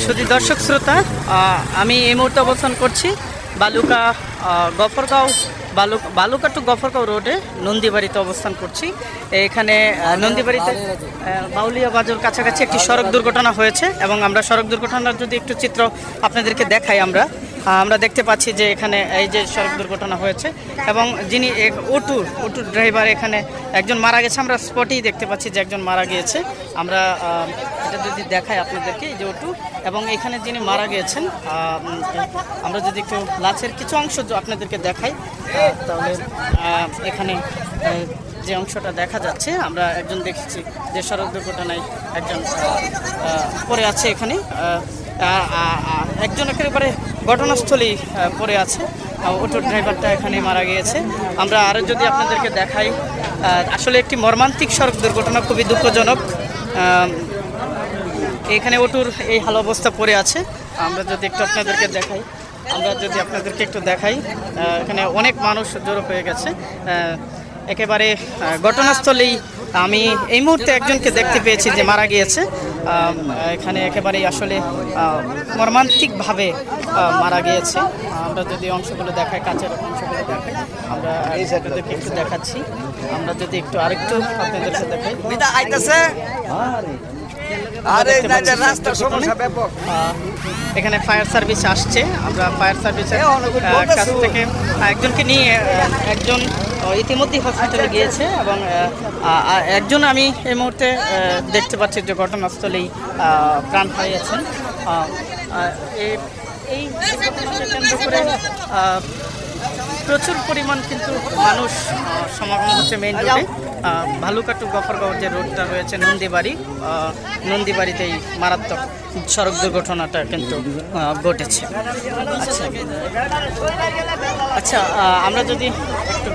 শুধু দর্শক শ্রোতা, আমি এই মুহূর্তে অবস্থান করছি বালুকা গফরগাঁও বালুকা টু গফরগাঁও রোডে নন্দীবাড়িতে অবস্থান করছি। এখানে নন্দীবাড়িতে বাউলিয়া বাজার কাছাকাছি একটি সড়ক দুর্ঘটনা হয়েছে এবং আমরা সড়ক দুর্ঘটনার যদি একটু চিত্র আপনাদেরকে দেখাই, আমরা দেখতে পাচ্ছি যে এখানে এই যে সড়ক দুর্ঘটনা হয়েছে এবং যিনি অটোর ড্রাইভার এখানে একজন মারা গেছে। আমরা স্পটেই দেখতে পাচ্ছি যে একজন মারা গিয়েছে। আমরা এটা যদি দেখাই আপনাদেরকে, এই যে অটো এবং এখানে যিনি মারা গিয়েছেন, আমরা যদি একটু লাচের কিছু অংশ আপনাদেরকে দেখাই তাহলে এখানে যে অংশটা দেখা যাচ্ছে, আমরা একজন দেখেছি যে সড়ক দুর্ঘটনায় একজন পড়ে আছে। এখানে একজন একেবারে ঘটনাস্থলেই পড়ে আছে, অটোর ড্রাইভারটা এখানে মারা গিয়েছে। আমরা আরও যদি আপনাদেরকে দেখাই, আসলে একটি মর্মান্তিক সড়ক দুর্ঘটনা, খুবই দুঃখজনক। এখানে অটোর এই হাল অবস্থা পড়ে আছে। আমরা যদি একটু আপনাদেরকে দেখাই, এখানে অনেক মানুষ জড়ো হয়ে গেছে একেবারে ঘটনাস্থলেই। আমি এই মুহূর্তে একজনকে দেখতে পেয়েছি যে মারা গিয়েছে এখানে, একেবারেই আসলে মর্মান্তিকভাবে মারা গিয়েছে। আমরা যদি অংশগুলো দেখাই, কাছের অংশগুলো দেখাই, আমরা আপনাদেরকে একটু দেখাচ্ছি। আমরা যদি একটু আরেকটু আপনাদেরকে দেখাই, এখানে ফায়ার সার্ভিস আসছে। আমরা ফায়ার সার্ভিসের কাছ থেকে একজনকে নিয়ে, একজন ইতিমধ্যেই হসপিটালে গিয়েছে এবং একজন আমি এই মুহূর্তে দেখতে পাচ্ছি যে ঘটনাস্থলেই প্রাণ হারিয়েছেন। এই কেন্দ্র করে প্রচুর পরিমাণ কিন্তু মানুষ সমাগম হচ্ছে মেইন রোডে। ভালুকা টু গফরগাঁও যে রোডটা রয়েছে নন্দীবাড়িতেই মারাত্মক সড়ক দুর্ঘটনাটা কিন্তু ঘটেছে। আচ্ছা, আমরা যদি একটু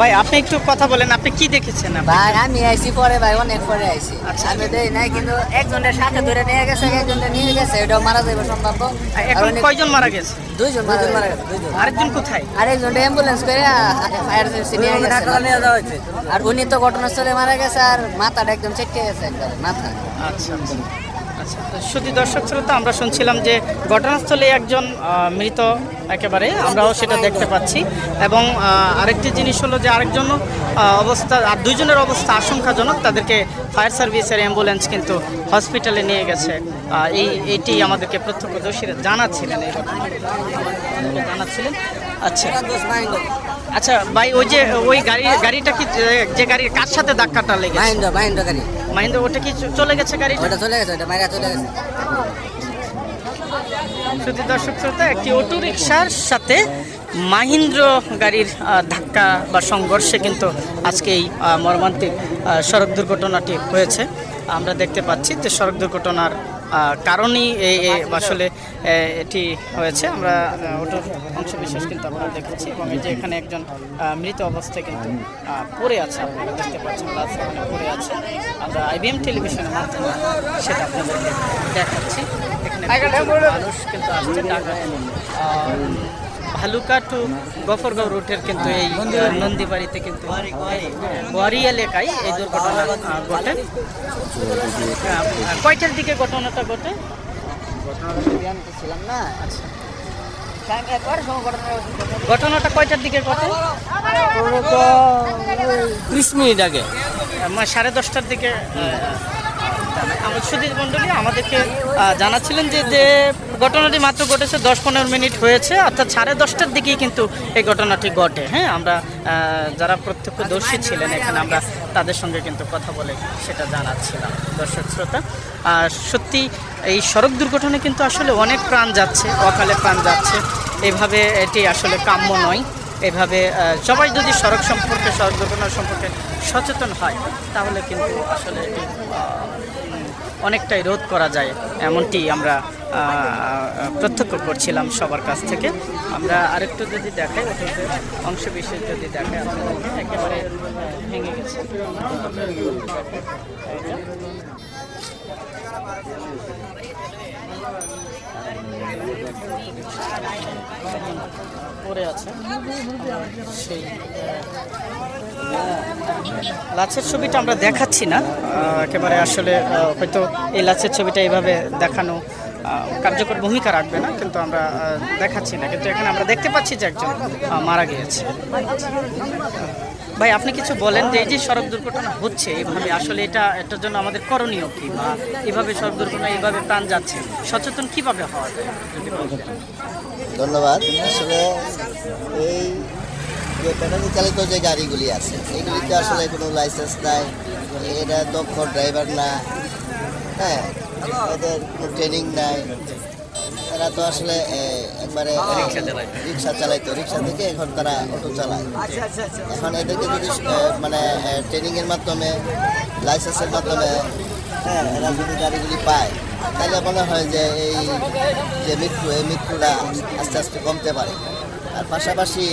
ভাই আপনি একটু কথা বলেন, আপনি কি দেখেছেন? ভাই আমি আইছি পরে, ভাই অনেক পরে আইছি। আমি দেই নাই, কিন্তু একজনের সাথে ধরে নিয়ে গেছে, একজনের নিয়ে গেছে, এটাও মারা যাবে সম্ভব। এখন কয়জন মারা গেছে? দুইজন মারা গেছে। আরেকজন কোথায়? আরেকজন অ্যাম্বুলেন্স করে ফায়ার সার্ভিসে নিয়ে গেছে। আর উনি তো ঘটনাস্থলে মারা গেছে, আর মাথাটা একদম চেটকে গেছে, একদম মাথা। আচ্ছা, শুধু দর্শক শ্রোতা, আমরা শুনছিলাম যে ঘটনাস্থলে একজন মৃত একেবারে, আমরাও সেটা দেখতে পাচ্ছি। এবং আরেকটি জিনিস হলো যে আরেকজন অবস্থা, আর দুইজনের অবস্থা আশঙ্কাজনক। তাদেরকে ফায়ার সার্ভিসের অ্যাম্বুলেন্স কিন্তু হসপিটালে নিয়ে গেছে। এইটি আমাদেরকে প্রত্যক্ষদর্শীরা জানাচ্ছিলেন, এই ঘটনা জানাচ্ছিলেন। আচ্ছা ভাই, ওই গাড়িটা কি, যে গাড়ির কার সাথে ধাক্কাটা লেগেছে? মাহিন্দ্রা, ওটা কি চলে গেছে? গাড়িটা চলে গেছে, ওটা মাইরা চলে গেছে। শুধু দর্শক শ্রোতা, একটি অটো রিকশার সাথে মাহিন্দ্র গাড়ির ধাক্কা বা সংঘর্ষে কিন্তু আজকে এই মর্মান্তিক সড়ক দুর্ঘটনাটি হয়েছে। আমরা দেখতে পাচ্ছি যে সড়ক দুর্ঘটনার কারণেই আসলে এটি হয়েছে। আমরা অটোর অংশ বিশেষ কিন্তু আমরা দেখেছি এবং এই যে এখানে একজন মৃত অবস্থায় কিন্তু পড়ে আছে, আপনারা দেখতে পাচ্ছেন, পড়ে আছে। আমরা IBM টেলিভিশনের মাধ্যমে সেটা আপনাদেরকে দেখাচ্ছি। এখানে মানুষ কিন্তু আসছে ভালুকা টু গফরগাঁও রুটের কিন্তু এই নন্দীবাড়িতে কিন্তু গোয়ারি এলাকায় এই দুর্ঘটনা ঘটে। কয়টার দিকে ঘটনাটা ঘটে? ঘটনাটা কয়টার দিকে ঘটে? 20 মিনিট আগে, 10:30টার দিকে। সুধীর মণ্ডলী আমাদেরকে জানাচ্ছিলেন যে ঘটনাটি মাত্র ঘটেছে 10-15 মিনিট হয়েছে, অর্থাৎ 10:30টার দিকেই কিন্তু এই ঘটনাটি ঘটে। হ্যাঁ, আমরা যারা প্রত্যক্ষদর্শী ছিলেন এখানে, আমরা তাদের সঙ্গে কিন্তু কথা বলে সেটা জানাচ্ছিলাম। দর্শক শ্রোতা, সত্যি এই সড়ক দুর্ঘটনায় কিন্তু আসলে অনেক প্রাণ যাচ্ছে, অকালে প্রাণ যাচ্ছে। এভাবে এটি আসলে কাম্য নয়। এভাবে সবাই যদি সড়ক দুর্ঘটনা সম্পর্কে সচেতন হয়, তাহলে কিন্তু আসলে এটি অনেকটাই রোধ করা যায়, এমনটি আমরা প্রত্যক্ষ করছিলাম সবার কাছ থেকে। আমরা আরেকটু যদি দেখাই, অতীতের অংশ বিশেষ যদি দেখাই, আপনাদেরকে একেবারে ভেঙে গেছে। পড়ে আছে সেই লাশের ছবিটা আমরা দেখাচ্ছি না, একেবারে আসলে হয়তো এই লাশের ছবিটা এইভাবে দেখানো কার্যকর ভূমিকা রাখবে না, কিন্তু আমরা দেখাচ্ছি না। কিন্তু এখানে আমরা দেখতে পাচ্ছি যে একজন মারা গিয়েছে। ভাই আপনি কিছু বলেন যে এই যে সড়ক দুর্ঘটনা হচ্ছে এইভাবে, আসলে এটার জন্য আমাদের করণীয় কি, বা এইভাবে সড়ক দুর্ঘটনা এইভাবে প্রাণ যাচ্ছে, সচেতন কিভাবে হওয়া যায় যদি বলতেন? ধন্যবাদ। আসলে এই যে ব্যাটারি চালিত যে গাড়িগুলি আছে এইগুলিতে আসলে কোনো লাইসেন্স নাই, এরা দক্ষ ড্রাইভার না, হ্যাঁ, এদের কোনো ট্রেনিং নাই। এরা তো আসলে একবারে রিক্সা চালাইতো, রিক্সা থেকে এখন তারা অটো চালায়। এখন এদেরকে যদি মানে ট্রেনিংয়ের মাধ্যমে, লাইসেন্সের মাধ্যমে, হ্যাঁ, এরা যদি গাড়িগুলি পায় তাহলে মনে হয় যে এই যে এই মৃত্যুটা আস্তে আস্তে কমতে পারে। আর পাশাপাশি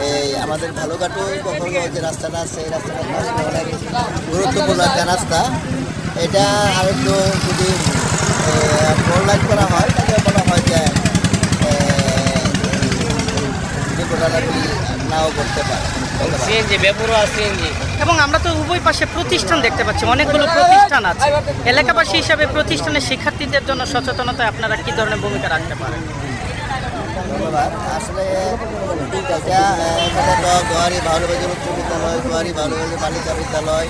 এই আমাদের ভালুকাটু গফরগাঁও যে রাস্তাটা আছে এই রাস্তাটা আসলে অনেক গুরুত্বপূর্ণ একটা রাস্তা। এটা আরেকটু যদি ফোরলাইন করা হয় তাহলে মনে হয় যে দুর্ঘটনাগুলি নাও করতে পারে। এবং আমরা তো উভয় পাশে প্রতিষ্ঠান দেখতে পাচ্ছি, অনেকগুলো প্রতিষ্ঠান আছে। এলাকাবাসী হিসাবে প্রতিষ্ঠানের শিক্ষার্থীদের জন্য সচেতনতায় আপনারা কি ধরনের ভূমিকা রাখতে পারেন? ধন্যবাদ। আসলে এখানে তো গোয়ারি ভাউলবাজার উচ্চ বিদ্যালয়, গোয়ারি ভাউলবাজার বালিকা বিদ্যালয়,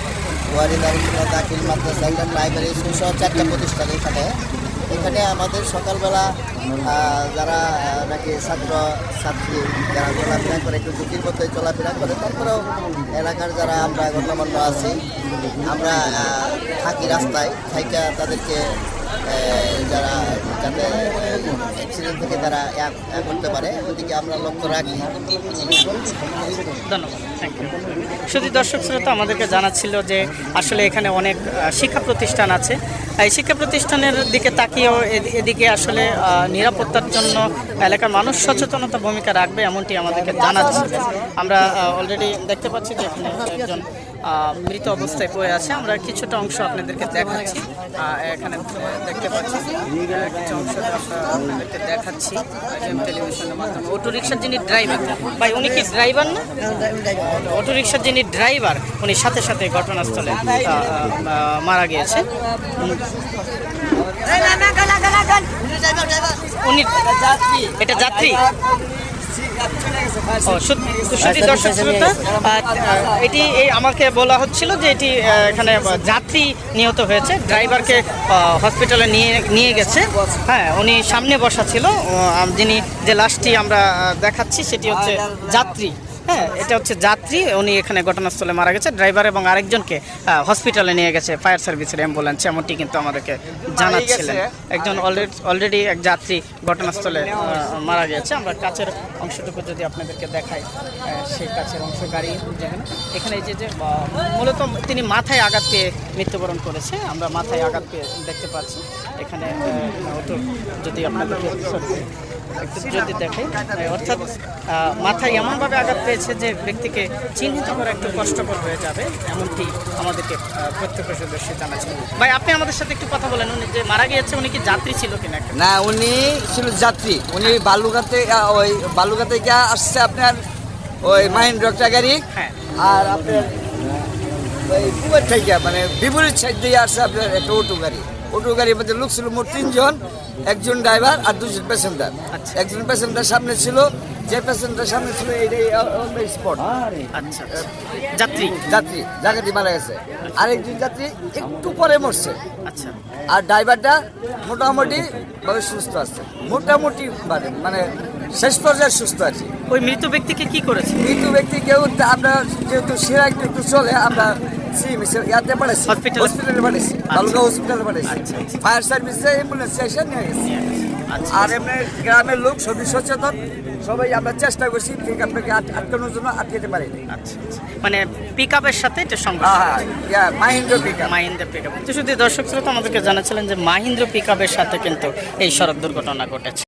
গোয়ারি দারুল দাখিল মাদ্রাসা, লাইব্রেরি স্কুল সহ 4টা প্রতিষ্ঠান এখানে আমাদের সকালবেলা যারা নাকি ছাত্রী যারা চলাফেরা করে, একটু ঝুঁকির মধ্যে চলাফেরা করে, তারপরেও এলাকার যারা আমরা গণ্যমান্য আছি, আমরা থাকি রাস্তায় থাইকা তাদেরকে যারা যাতে অ্যাক্সিডেন্ট থেকে তারা করতে পারে ওদিকে আমরা লক্ষ্য রাখি। ধন্যবাদ, থ্যাংক ইউ। শুধু দর্শক শ্রোতা আমাদেরকে জানাচ্ছিল যে আসলে এখানে অনেক শিক্ষা প্রতিষ্ঠান আছে, এই শিক্ষা প্রতিষ্ঠানের দিকে তাকিয়েও এদিকে আসলে নিরাপত্তার জন্য এলাকার মানুষ সচেতনতা ভূমিকা রাখবে এমনটি আমাদেরকে জানাচ্ছে। আমরা অলরেডি দেখতে পাচ্ছি যে এখানে একজন মৃত অবস্থায় পড়ে আছে। আমরা কিছুটা অংশ আপনাদেরকে দেখাচ্ছি, এখানে দেখতে পাচ্ছি কিছু অংশ আপনাদেরকে দেখাচ্ছি টেলিভিশনের মাধ্যমে। অটোরিকশার যিনি ড্রাইভার, ভাই উনি কি ড্রাইভার না? অটোরিকশার যিনি ড্রাইভার উনি সাথে সাথে ঘটনাস্থলে মারা গিয়েছে। উনি এটা যাত্রী। দর্শক শ্রোতা এটি আমাকে বলা হচ্ছিল যে এটি এখানে যাত্রী নিহত হয়েছে, ড্রাইভারকে হসপিটালে নিয়ে গেছে। হ্যাঁ, উনি সামনে বসা ছিল, যিনি যে লাশটি আমরা দেখাচ্ছি সেটি হচ্ছে যাত্রী। হ্যাঁ, এটা হচ্ছে যাত্রী, উনি এখানে ঘটনাস্থলে মারা গেছে। ড্রাইভার এবং আরেকজনকে হসপিটালে নিয়ে গেছে ফায়ার সার্ভিসের অ্যাম্বুলেন্স, এমনটি কিন্তু আমাদেরকে জানাচ্ছিলেন। একজন অলরেডি এক যাত্রী ঘটনাস্থলে মারা গেছে। আমরা কাছের অংশটুকু যদি আপনাদেরকে দেখাই, সেই কাছের অংশ গাড়ি যেখানে এখানে এই যে মূলত তিনি মাথায় আঘাত পেয়ে মৃত্যুবরণ করেছে। আমরা মাথায় আঘাত পেয়ে দেখতে পাচ্ছি এখানে যদি আপনাদেরকে একটু যদি দেখাই, অর্থাৎ মাথায় এমনভাবে আঘাত পেয়েছে যে ব্যক্তিকে চিহ্নিত করা একটু কষ্টকর হয়ে যাবে, এমনটি আমাদেরকে প্রত্যক্ষদর্শী জানাচ্ছেন। ভাই আপনি আমাদের সাথে একটু কথা বলেন, উনি যে মারা গিয়েছে উনি কি যাত্রী ছিল কিনা? না, উনি ছিল যাত্রী। উনি বালুঘাট থেকে আসছে আপনার ওই মাহিন্দ্র একটা গাড়ি, হ্যাঁ, আর আপনার ওই কুমার থেকে মানে বিপরীত সাইড দিয়ে আসছে আপনার একটা অটো গাড়ি। অটো গাড়ির মধ্যে লোক ছিল মোট 3 জন, একজন ড্রাইভার আর 2জন প্যাসেঞ্জার। একজন প্যাসেঞ্জার সামনে ছিল, যে প্যাসেঞ্জার সামনে ছিল এইটাই স্পট। আচ্ছা, যাত্রী জায়গাটি মারা গেছে। আরেকজন যাত্রী একটু পরে মরছে। আচ্ছা, আর ড্রাইভারটা মোটামুটি ভাবে সুস্থ আছে, মোটামুটি মানে শেষ পর্যায়ে সুস্থ আছে। ওই মৃত ব্যক্তিকে কি করেছে? মৃত ব্যক্তি কেউ আমরা যেহেতু সেরা একটু চলে, আমরা ইয়াতে পাঠাইছি, হসপিটালে পাঠাইছি, বালুগাঁও হসপিটালে পাঠাইছি। ফায়ার সার্ভিসে অ্যাম্বুলেন্স এসে নিয়ে গেছে। আর এমনি গ্রামের লোক সবই সচেতন, সবাই আমরা চেষ্টা করছি ঠিক আপনাকে আটকানোর জন্য, আটকাতে পারিনি। আচ্ছা, মানে পিক আপের সাথে এটা সংঘর্ষ। Mahindra pick up. তো শুধু দর্শক শ্রোতা আমাদেরকে জানাচ্ছিলেন যে মাহিন্দ্র পিক আপের সাথে কিন্তু এই সড়ক দুর্ঘটনা ঘটেছে।